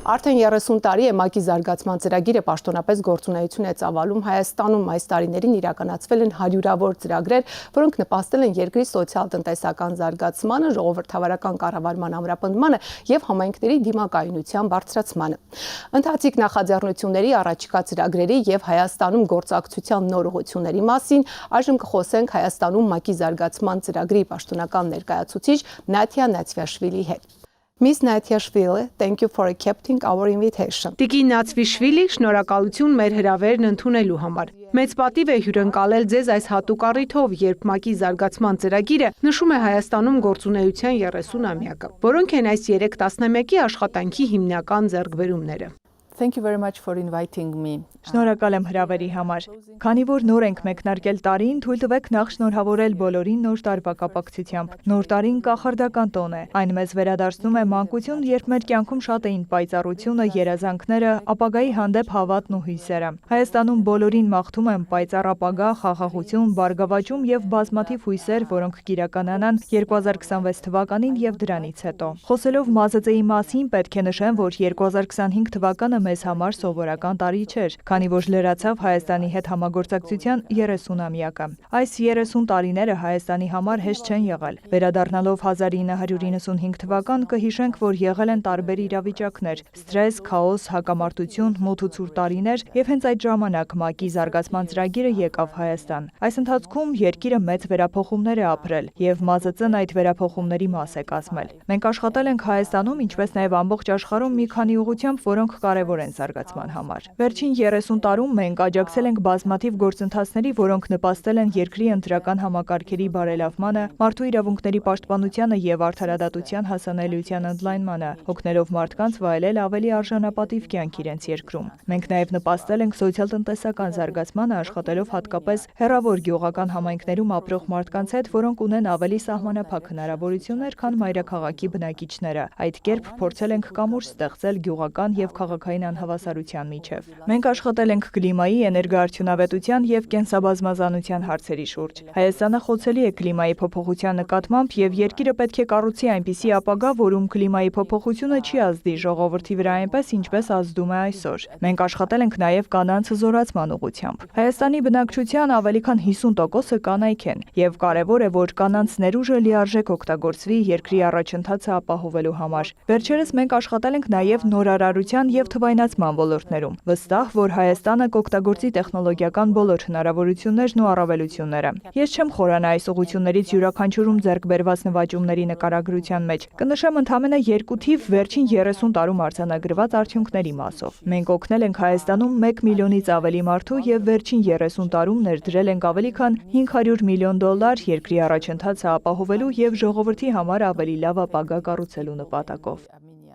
Արդեն 30 տարի է ՄԱԿ-ի զարգացման ծրագիրը պաշտոնապես գործունեություն է ծավալում Հայաստանում։ Այս տարիներին իրականացվել են հարյուրավոր ծրագրեր, որոնք նպաստել են երկրի սոցիալ-տնտեսական զարգացմանը, ժողովրդավարական կառավարման ամրապնդմանը եւ համայնքների դիմակայունության բարձրացմանը։ Ընթացիկ նախաձեռնությունների, առաջիկա ծրագրերի եւ Հայաստանում գործակցության նոր ուղղությունների մասին այժմ կխոսենք Հայաստանում ՄԱԿ-ի զարգացման ծրագրի պաշտոնական ներկայացուցիչ Նաթիա Նացվիշվիլիի հետ։ Miss Natyashvili, thank you for accepting our invitation. Տիկին Նացվիշվիլի, շնորհակալություն մեր հրավերն ընդունելու համար։ Մեծ պատիվ է հյուրընկալել ձեզ այս հատուկ առիթով, երբ ՄԱԿ-ի զարգացման ծրագիրը նշում է Հայաստանում գործունեության 30-ամյակը։ Որոնք են այս 3 տասնամյակի աշխատանքի հիմնական ձեռքբերումները։ Thank you very much for inviting me. Շնորհակալ եմ հրավերի համար։ Քանի որ նոր ենք մեկնարկել տարին, թույլ տվեք նախ շնորհավորել բոլորին նոր տարվա կապակցությամբ։ Նոր տարին կախարդական տոն է։ Այն մեզ վերադարձնում է մանկություն, երբ մեր կյանքում շատ էին պայծառությունը, երազանքները, ապագայի հանդեպ հավատն ու հույսերը։ Հայաստանում բոլորին մաղթում եմ պայծառ ապագա, խաղաղություն, բարգավաճում եւ բազմաթիվ հույսեր, որոնք կիրականանան 2026 թվականին եւ դրանից հետո։ Խոսելով ՄԱԶԾ-ի մասին, պետք է նշեմ, որ 2025 թվականը մեզ համար սովորական տարի չէր, քանի որ լրացավ Հայաստանի հետ համագործակցության 30-ամյակը։ Այս 30 տարիները Հայաստանի համար հեշտ չեն եղել։ Վերադառնալով 1995 թվական կհիշենք, որ եղել են տարբեր իրավիճակներ՝ ստրես, քաոս, հակամարտություն, մութ ու ցուրտ տարիներ, եւ հենց այդ ժամանակ ՄԱԿ-ի զարգացման ծրագիրը եկավ Հայաստան։ Այս ընթացքում երկիրը մեծ վերափոխումներ է ապրել, եւ ՄԱԶԾ-ն այդ վերափոխումների մաս է կազմել։ Մենք աշխատել ենք Հայաստանում, ինչպես նաեւ ամբողջ աշխարհում մի քանի ուղղությամբ, որոնք կարևոր են զարգացման համար։ Վերջին 30 տարում մենք աջակցել ենք բազմաթիվ գործընթացների, որոնք նպաստել են երկրի ընտրական համակարգերի բարելավմանը, մարդու իրավունքների պաշտպանությանը եւ արդարադատության հասանելիության ընդլայնմանը, օգնելով մարդկանց վայելել ավելի արժանապատիվ կյանք իրենց երկրում։ Մենք նաեւ նպաստել ենք սոցիալ-տնտեսական զարգացմանը, աշխատելով հատկապես հեռավոր գյուղական համայնքներում ապրող մարդկանց հետ, որոնք ունեն ավելի սահմանափակ հնարավորություններ, քան մայրաքաղաքի բնակիչները։ Այդ կերպ փորձել ենք կամուրջ ստեղծել գյուղական եւ քաղաքային անհավասարության միջև։ Մենք աշխատել ենք կլիմայի, էներգոարդյունավետության եւ կենսաբազմազանության հարցերի շուրջ։ Հայաստանը խոցելի է կլիմայի փոփոխության նկատմամբ եւ երկիրը պետք է կառուցի այնպիսի ապագա, որում կլիմայի փոփոխությունը չի ազդի ժողովրդի վրա այնպես, ինչպես ազդում է այսօր։ Մենք աշխատել ենք նաեւ կանանց զորացման ուղղությամբ։ Հայաստանի բնակչության ավելի քան 50%-ը կանայք են եւ կարեւոր է, որ կանանց ներուժը լիարժեք օգտագործվի երկրի առաջընթացը ապահովելու համար։ Վերջերս մենք աշխատել ենք նաեւ նորարարության եւ թվայնացման ոլորտներում։ Վստահ, որ Հայաստանը կօգտագործի տեխնոլոգիական բոլոր հնարավորություններն ու առավելությունները։ Ես չեմ խորանա այս ուղղություններից յուրաքանչյուրում ձեռք բերված նվաճումների նկարագրության մեջ։ Կնշեմ ընդամենը 2 թիվ վերջին 30 տարում արձանագրված արդյունքների մասով։ Մենք օգնել ենք Հայաստանում 1 միլիոնից ավելի մարդու եւ վերջին 30 տարում ներդրել ենք ավելի քան $500 միլիոն երկրի առաջընթացը ապահովելու եւ ժողովրդի համար ավելի լավ ապագա կառուցելու նպատակով։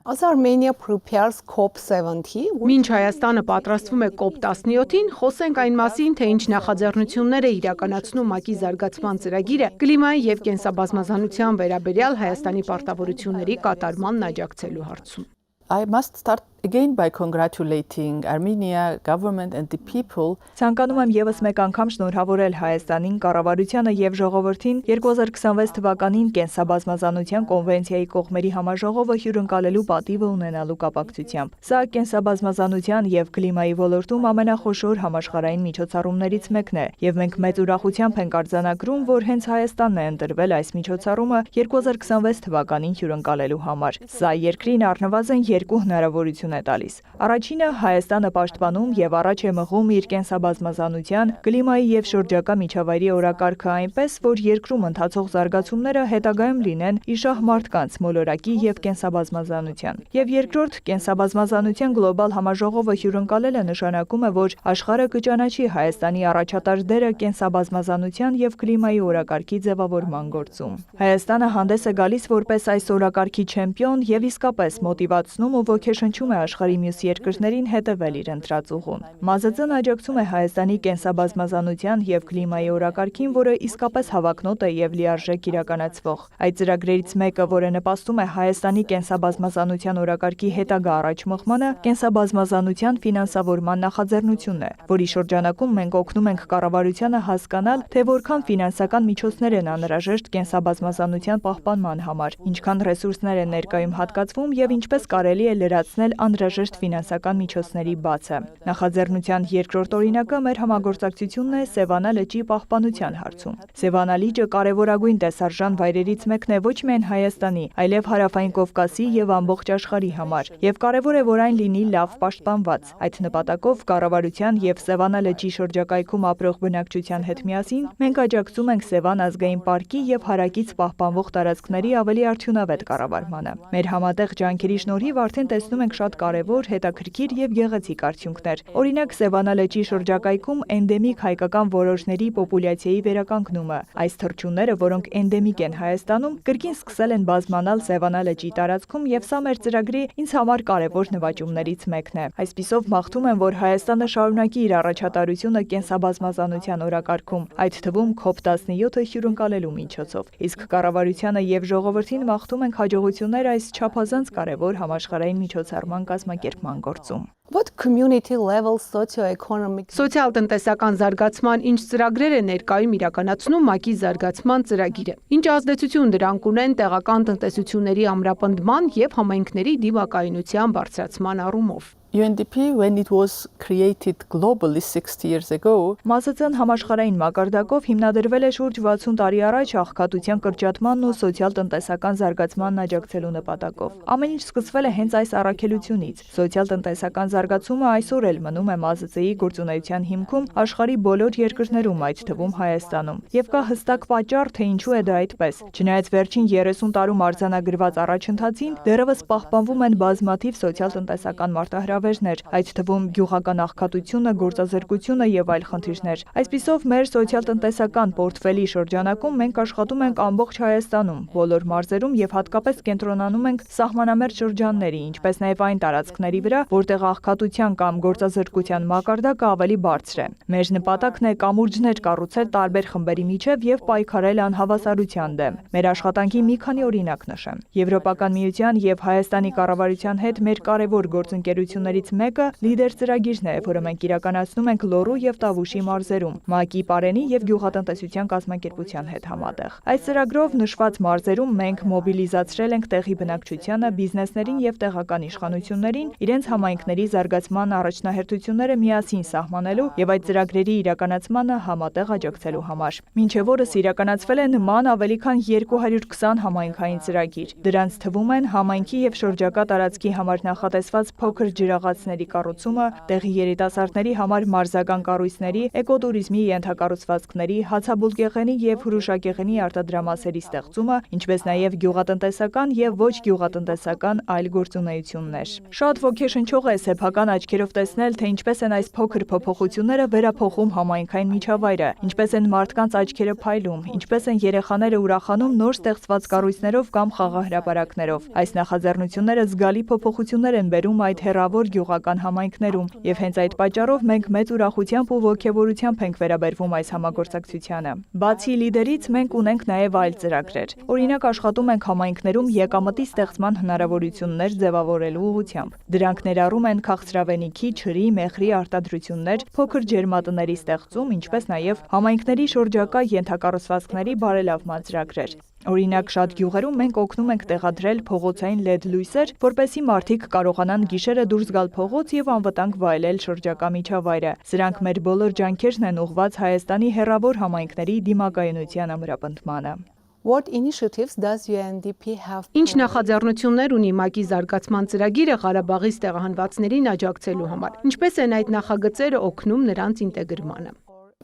As Armenia prepares COP70, Մինչ Հայաստանը պատրաստվում է COP17-ին, խոսենք այն մասին, թե ինչ նախաձեռնություններ է իրականացնում ՄԱԿ-ի զարգացման ծրագիրը կլիմայի եւ կենսաբազմազանության վերաբերյալ Հայաստանի պարտավորությունների կատարմանն աջակցելու հարցում։ I must start again by congratulating Armenia government and the people. Ցանկանում եմ եւս մեկ անգամ շնորհավորել Հայաստանին, կառավարությանը եւ ժողովրդին 2026 թվականին կենսաբազմազանության կոնվենցիայի կողմերի համաժողովը հյուրընկալելու պատիվը ունենալու կապակցությամբ։ Սա կենսաբազմազանության եւ կլիմայի ոլորտում ամենախոշոր համաշխարհային միջոցառումներից մեկն է, եւ մենք մեծ ուրախությամբ ենք արձանագրում, որ հենց Հայաստանն է ընտրվել այս միջոցառումը 2026 թվականին հյուրընկալելու համար։ Սա երկրին առնվազն 2 հնարավորություն է տալիս։ Առաջինը Հայաստանը պաշտպանում եւ առաջ է մղում իր կենսաբազմազանության, կլիմայի եւ շրջակա միջավայրի օրակարգը այնպես, որ երկրում ընթացող զարգացումները հետագայում լինեն իշահ մարդկանց մոլորակի եւ կենսաբազմազանության։ Եվ երկրորդ, կենսաբազմազանության գլոբալ համաժողովը հյուրընկալելը նշանակում է, որ աշխարհը կճանաչի Հայաստանի առաջատար դերը կենսաբազմազանության եւ կլիմայի օրակարգի ձևավորման գործում։ Հայաստանը հանդես է գալիս որպես այս օրակարգի չեմպիոն եւ իսկապես մոտիվացնում ու ոգեշնչում է աշխարհի մյուս երկրներին հետևել իր ընտրած ուղուն։ ՄԱԶԾ-ն աջակցում է Հայաստանի կենսաբազմազանության եւ կլիմայի օրակարգին, որը իսկապես հավակնոտ է եւ լիարժեք իրականացվող։ Այդ ծրագրերից մեկը, որը նպաստում է Հայաստանի կենսաբազմազանության օրակարգի հետագա առաջմղմանը, կենսաբազմազանության ֆինանսավորման նախաձեռնությունն է, որի շրջանակում մենք օգնում ենք կառավարությանը հասկանալ, թե որքան ֆինանսական միջոցներ են անհրաժեշտ կենսաբազմազանության պահպանման համար, ինչքան ռեսուրսներ են ներկայում հատկացվում եւ ինչպես կարելի է լրացնել անհրաժեշտ ֆինանսական միջոցների բացը։ Նախաձեռնության երկրորդ օրինակը մեր համագործակցությունն է Սևանա լճի պահպանության հարցում։ Սևանա լիճը կարևորագույն տեսարժան վայրերից մեկն է ոչ միայն Հայաստանի, այլև Հարավային Կովկասի եւ ամբողջ աշխարհի համար, եւ կարևոր է, որ այն լինի լավ պաշտպանված։ Այդ նպատակով կառավարության եւ Սևանա լճի շրջակայքում ապրող բնակչության հետ միասին մենք աջակցում ենք Սևան ազգային պարկի եւ հարակից պահպանվող տարածքների ավելի արդյունավետ կառավարմանը։ Մեր համատեղ ջանքերի շնորհիվ արդեն տեսնում ենք շատ կարևոր, հետաքրքիր եւ գեղեցիկ արդյունքներ։ Օրինակ Սևանա լճի շրջակայքում էնդեմիկ հայկական որոշների պոպուլյացիայի վերականգնումը։ Այս թռչունները, որոնք էնդեմիկ են Հայաստանում, կրկին սկսել են բազմանալ Սևանա լճի տարածքում եւ սա մեր ծրագրի ինձ համար կարևոր նվաճումներից մեկն է։ Այսպիսով մաղթում եմ, որ Հայաստանը շարունակի իր առաջատարությունը կենսաբազմազանության օրակարգում, այդ թվում COP17-ը հյուրընկալելու միջոցով։ Իսկ կառավարությանը եւ ժողովրդին մաղթում ենք հաջողություններ այս չափազանց կարևոր համաշխարհային միջոցառման կազմակերպման գործում։ What community level socio-economic Սոցիալ-տնտեսական զարգացման ինչ ծրագրեր է ներկայում իրականացնում ՄԱԿ-ի զարգացման ծրագիրը։ Ինչ ազդեցություն դրանք ունեն տեղական տնտեսությունների ամրապնդման եւ համայնքների դիմակայունության բարձրացման առումով։ UNDP, when it was created globally 60 years ago, ՄԱԶԾ-ն համաշխարհային մակարդակով հիմնադրվել է շուրջ 60 տարի առաջ աղքատության կրճատմանն ու սոցիալ-տնտեսական զարգացմանն աջակցելու նպատակով։ Ամեն ինչ սկսվել է հենց այս առաքելությունից։ Սոցիալ-տնտեսական զարգացումը այսօր էլ մնում է ՄԱԶԾ-ի գործունեության հիմքում աշխարհի բոլոր երկրներում, այդ թվում Հայաստանում։ Եվ կա հստակ պատճառ, թե ինչու է դա այդպես։ Չնայած վերջին 30 տարում արձանագրված առաջընթացին, դեռևս պահպանվում են բազմաթիվ սոցիալ-տնտեսական մարտահրավերներ, այդ թվում գյուղական աղքատությունը, գործազրկությունը եւ այլ խնդիրներ։ Այսպիսով մեր սոցիալ-տնտեսական պորտֆելի շրջանակում մենք աշխատում ենք ամբողջ Հայաստանում, բոլոր մարզերում եւ հատկապես կենտրոնանում ենք սահմանամերձ շրջանների, ինչպես նաեւ այն տարածքների վրա, որտեղ աղքատության կամ գործազրկության մակարդակը ավելի բարձր է։ Մեր նպատակն է կամուրջներ կառուցել տարբեր խմբերի միջև եւ պայքարել անհավասարության դեմ։ Մեր աշխատանքի մի քանի օրինակ նշեմ։ Եվրոպական միության եւ Հայաստանի կառավարության հետ մեր կարևոր գործընկերություններից մեկը Լիդեր ծրագիրն է, որը մենք իրականացնում ենք Լոռու եւ Տավուշի մարզերում, ՄԱԿ-ի Պարենի եւ Գյուղատնտեսության կազմակերպության հետ համատեղ։ Այս ծրագրով նշված մարզերում մենք մոբիլիզացրել ենք տեղի բնակչությանը, բիզնեսներին եւ տեղական իշխանություններին իրենց համայնքների զարգացման առաջնահերթությունները միասին սահմանելու եւ այդ ծրագրերի իրականացմանը համատեղ աջակցելու համար։ Մինչեւ օրս իրականացվել է նման ավելի քան 220 համայնքային ծրագիր։ Դրանց թվում են համայնքի եւ շրջակա տարածքի համար նախատեսված փոքր ջրաղացների կառուցումը, տեղի երիտասարդների համար մարզական կառույցների, էկոտուրիզմի ենթակառուցվածքների, հացաբուլկեղենի եւ հրուշակեղենի արտադրամասերի ստեղծումը, ինչպես նաեւ գյուղատնտեսական եւ ոչ գյուղատնտեսական այլ գործունեություններ։ Շատ ոգեշնչող է սեփական աչքերով տեսնել, թե ինչպես են այս փոքր փոփոխությունները վերափոխում համայնքային միջավայրը, ինչպես են մարդկանց աչքերը փայլում, ինչպես են երեխաները ուրախանում նոր ստեղծված կառույցներով կամ խաղահրապարակներով։ Այս նախաձեռնությունները զգալի փոփոխություններ են բերում այդ հեռավոր գյուղական համայնքներում, եւ հենց այդ պատճառով մենք մեծ ուրախությամբ ու ոգևորությամբ ենք վերաբերվում այս համագործակցությանը։ Բացի Լիդերից մենք ունենք նաեւ այլ ծրագրեր։ Օրինակ աշխատում ենք համայնքներում եկամտի ստեղծման հնարավորություններ ձևավորելու ուղղությամբ։ Դրանք ներառում են քաղցրավենիքի, ջրի, մեղրի արտադրություններ, փոքր ջերմատների ստեղծում, ինչպես նաեւ համայնքների շրջակա ենթակառուցվածքների բարելավման ծրագրեր։ Օրինակ շատ գյուղերում մենք օգնում ենք տեղադրել փողոցային LED լույսեր, որպեսզի մարդիկ կարողանան գիշերը դուրս գալ փողոց եւ անվտանգ վայելել շրջակա միջավայրը։ Սրանք մեր բոլոր ջանքերն են ուղղված Հայաստանի հեռավոր համայնքների դիմակայունության ամրապնդմանը։ What initiatives does UNDP have? Ինչ նախաձեռնություններ ունի ՄԱԿ-ի զարգացման ծրագիրը Ղարաբաղից տեղահանվածներին աջակցելու համար։ Ինչպես են այդ նախագծերը օգնում նրանց ինտեգրմանը։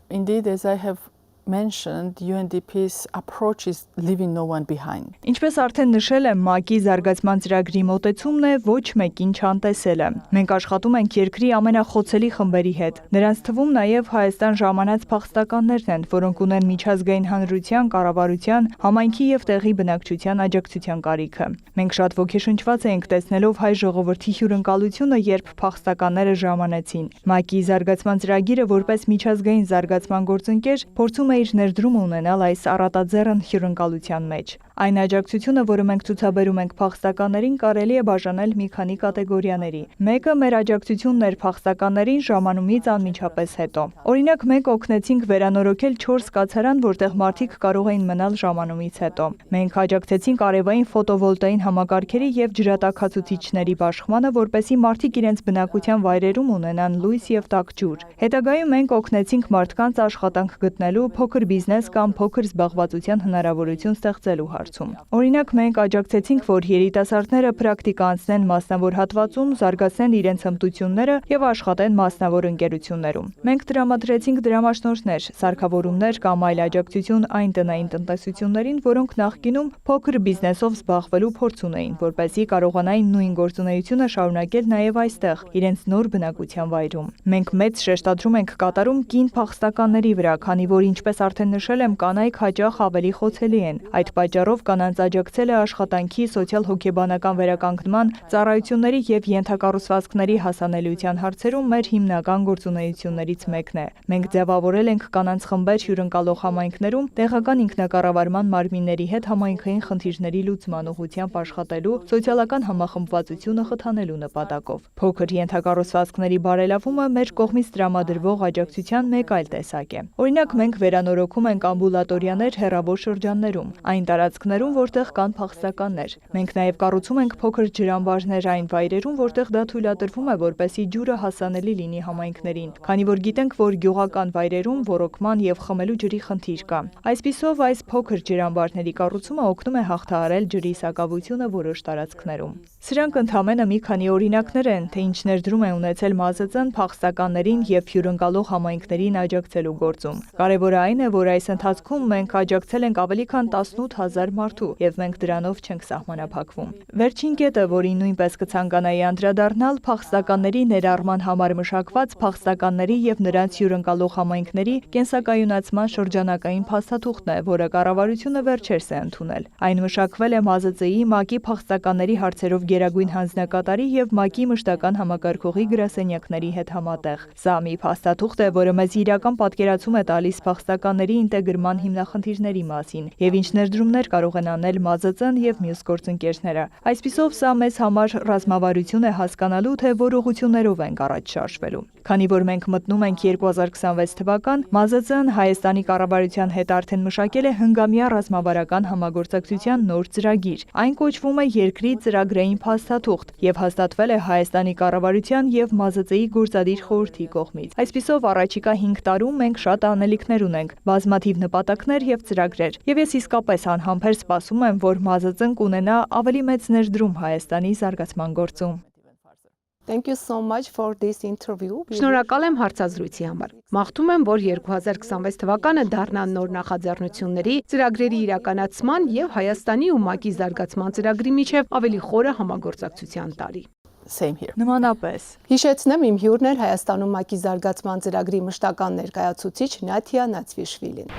indeed, as I have mentioned, UNDP's approach is leaving no one behind. Ինչպես արդեն նշել եմ, ՄԱԿ-ի զարգացման ծրագրի մոտեցումն է ոչ մեկին չանտեսելը։ Մենք աշխատում ենք երկրի ամենախոցելի խմբերի հետ։ Նրանց թվում նաև Հայաստան ժամանած փախստականներն են, որոնք ունեն միջազգային հանրության, կառավարության, համայնքի եւ տեղի բնակչության աջակցության կարիքը։ Մենք շատ ոգեշնչված ենք տեսնելով հայ ժողովրդի հյուրընկալությունը, երբ փախստականները ժամանեցին։ ՄԱԿ-ի զարգացման ծրագիրը որպես միջազգային զարգացման գործընկեր փորձում է իր ներդրումը ունենալ այս առատաձեռն հյուրընկալության մեջ։ Այն աջակցությունը, որը մենք ցուցաբերում ենք փախստականներին, կարելի է բաժանել մի քանի կատեգորիաների։ Մեկը մեր աջակցությունն էր փախստականներին ժամանումից անմիջապես հետո։ Օրինակ, մենք օգնեցինք վերանորոգել 4 կացարան, որտեղ մարդիկ կարող էին մնալ ժամանումից հետո։ Մենք աջակցեցինք արևային ֆոտովոլտային համակարգերի եւ ջրատաքացուցիչների բաշխմանը, որպեսզի մարդիկ իրենց բնակության վայրերում ունենան լույս եւ տաք ջուր։ Հետագայում մենք օգնեցինք մարդկանց աշխատանք գտնելու, փոքր բիզնես կամ փոքր զբաղվածության հնարավորություն ստեղծելու հարցում։ Օրինակ, մենք աջակցեցինք, որ երիտասարդները պրակտիկա անցնեն մասնավոր հատվածում, զարգացնեն իրենց հմտությունները եւ աշխատեն մասնավոր ընկերություններում։ Մենք տրամադրեցինք դրամաշնորհներ, սարքավորումներ կամ այլ աջակցություն այն տնային տնտեսություններին, որոնք նախկինում փոքր բիզնեսով զբաղվելու փորձ ունեին, որպեսզի կարողանային նույն գործունեությունը շարունակել նաեւ այստեղ, իրենց նոր բնակության վայրում։ Մենք մեծ շեշտադրում ենք կատարում կին փախստականների վրա, քանի որ ինչպես արդեն նշել եմ, կանայք հաճախ ավելի խոցելի են։ Այդ պատճառով կանանց աջակցելը աշխատանքի, սոցիալ-հոգեբանական վերականգնման, ծառայությունների եւ ենթակառուցվածքների հասանելիության հարցերում մեր հիմնական գործունեություններից մեկն է։ Մենք ձևավորել ենք կանանց խմբեր հյուրընկալող համայնքներում տեղական ինքնակառավարման մարմինների հետ համայնքային խնդիրների լուծման ուղղությամբ աշխատելու, սոցիալական համախմբվածությունը խթանելու նպատակով։ Փոքր ենթակառուցվածքների բարելավումը մեր կողմից տրամադրվող աջակցության մեկ այլ տեսակ է։ Օրինակ, մենք վերանորոգում ենք ամբուլատորիաներ հեռավոր շրջաններում, այն տարածքներում, որտեղ կան փախստականներ։ Մենք նաև կառուցում ենք փոքր ջրամբարներ այն վայրերում, որտեղ դա թույլատրվում է, որպեսզի ջուրը հասանելի լինի համայնքներին, քանի որ գիտենք, որ գյուղական վայրերում ոռոգման եւ խմելու ջրի խնդիր կա։ Այսպիսով, այս փոքր ջրամբարների կառուցումը օգնում է հաղթահարել ջրի սակավությունը որոշ տարածքներում։ Սրանք ընդհանրապես մի քանի օրինակներ են, թե ինչ ներդրում է ունեցել ՄԱԶԾ-ն փախստականներին եւ հյուրընկալող համայնքներին աջակցելու գործում։ Կարևորը այն է, որ այս ընթացքում մենք աջակցել ենք ավելի քան 18000 մարդու եւ մենք դրանով չենք սահմանափակվում։ Վերջին կետը, որին նույնպես կցանկանայի անդրադառնալ, փախստականների ներառման համար մշակված փախստականների եւ նրանց հյուրընկալող համայնքների կենսակայունացման շրջանակային փաստաթուղթն է, որը կառավարությունը վերջերս է ընդունել։ Այն մշակվել է ՄԱԶԾ-ի, ՄԱԿ-ի փախստականների հարցերով գերագույն հանձնակատարի եւ ՄԱԿ-ի մշտական համակարգողի գրասենյակների հետ համատեղ։ Սա մի փաստաթուղթ է, որը մեզ իրական պատկերացում է տալիս փախստականների ինտեգրման հիմնախնդիրների մասին եւ ինչ ներդրումներ կարող են անել ՄԱԶԾ-ն եւ մյուս գործընկերները։ Այսպիսով, սա մեզ համար ռազմավարություն է հասկանալու, թե որ ուղղություններով ենք առաջ շարժվելու։ Քանի որ մենք մտնում ենք 2026 թվական, ՄԱԶԾ-ն Հայաստանի կառավարության հետ արդեն մշակել է հնգամյա ռազմավարական համագործակցության նոր ծրագիր։ Այն կոչվում է Երկրի ծրագրային փաստաթուղթ եւ հաստատվել է Հայաստանի կառավարության եւ ՄԱԶԾ-ի գործադիր խորհրդի կողմից։ Այսպիսով, առաջիկա 5 տարում մենք շատ անելիքներ ունենք, բազմաթիվ նպատակներ եւ ծրագրեր։ Եվ ես իսկապես անհամբեր սպասում եմ, որ ՄԱԶԾ-ն կունենա ավելի մեծ ներդրում Հայաստանի զարգացման գործում։ Thank you so much for this interview. Շնորհակալ եմ հարցազրույցի համար։ Մաղթում եմ, որ 2026 թվականը դառնա նոր նախաձեռնությունների, ծրագրերի իրականացման եւ Հայաստանի ու ՄԱԿ-ի զարգացման ծրագրի միջև ավելի խորը համագործակցության տարի։ Same here. Նմանապես։ Հիշեցնեմ, իմ հյուրն էր Հայաստանում ՄԱԿ-ի զարգացման ծրագրի մշտական ներկայացուցիչ Նաթիա Նացվիշվիլին։